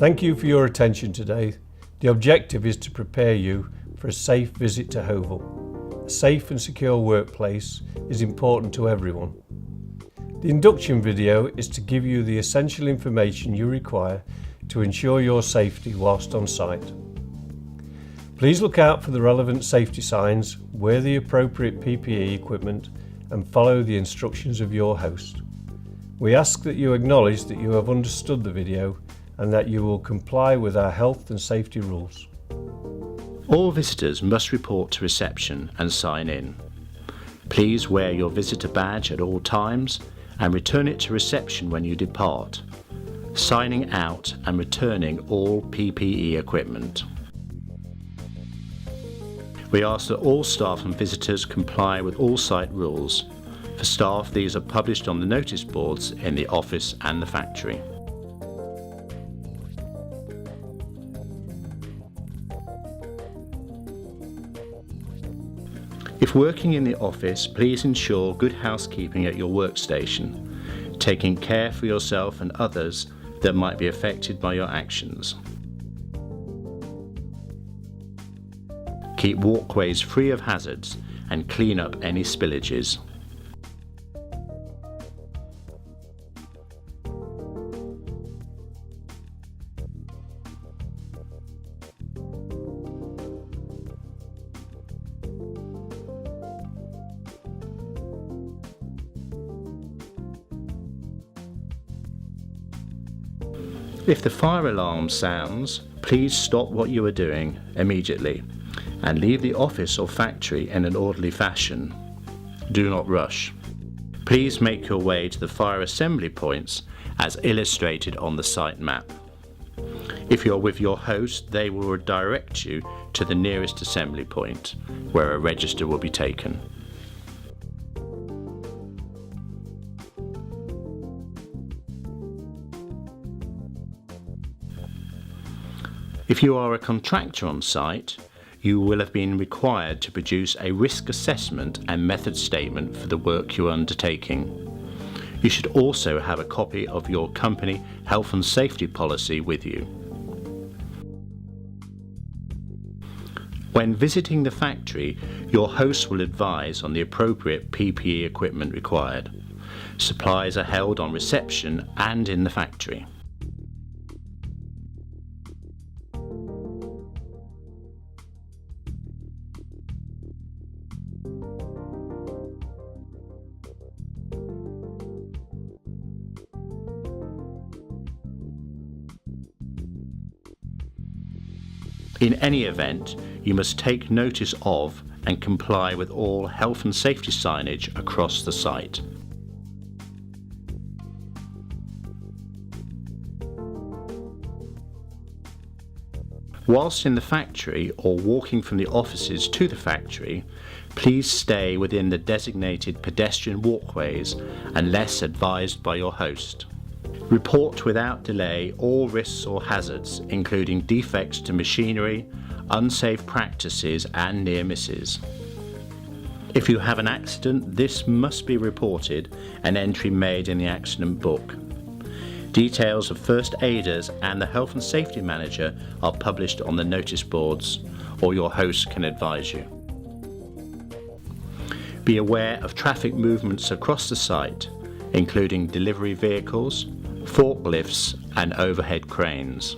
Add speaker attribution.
Speaker 1: Thank you for your attention today. The objective is to prepare you for a safe visit to Hoval. A safe and secure workplace is important to everyone. The induction video is to give you the essential information you require to ensure your safety whilst on site. Please look out for the relevant safety signs, wear the appropriate PPE equipment and follow the instructions of your host. We ask that you acknowledge that you have understood the video and that you will comply with our health and safety rules.
Speaker 2: All visitors must report to reception and sign in. Please wear your visitor badge at all times and return it to reception when you depart, signing out and returning all PPE equipment. We ask that all staff and visitors comply with all site rules. For staff, these are published on the notice boards in the office and the factory. If working in the office, please ensure good housekeeping at your workstation, taking care for yourself and others that might be affected by your actions. Keep walkways free of hazards and clean up any spillages. If the fire alarm sounds, please stop what you are doing immediately and leave the office or factory in an orderly fashion. Do not rush. Please make your way to the fire assembly points as illustrated on the site map. If you're with your host, they will direct you to the nearest assembly point where a register will be taken. If you are a contractor on site, you will have been required to produce a risk assessment and method statement for the work you are undertaking. You should also have a copy of your company health and safety policy with you. When visiting the factory, your host will advise on the appropriate PPE equipment required. Supplies are held on reception and in the factory. In any event, you must take notice of and comply with all health and safety signage across the site. Whilst in the factory or walking from the offices to the factory, please stay within the designated pedestrian walkways unless advised by your host. Report without delay all risks or hazards, including defects to machinery, unsafe practices and near misses. If you have an accident, this must be reported and entry made in the accident book. Details of first aiders and the health and safety manager are published on the notice boards, or your host can advise you. Be aware of traffic movements across the site, including delivery vehicles, forklifts and overhead cranes.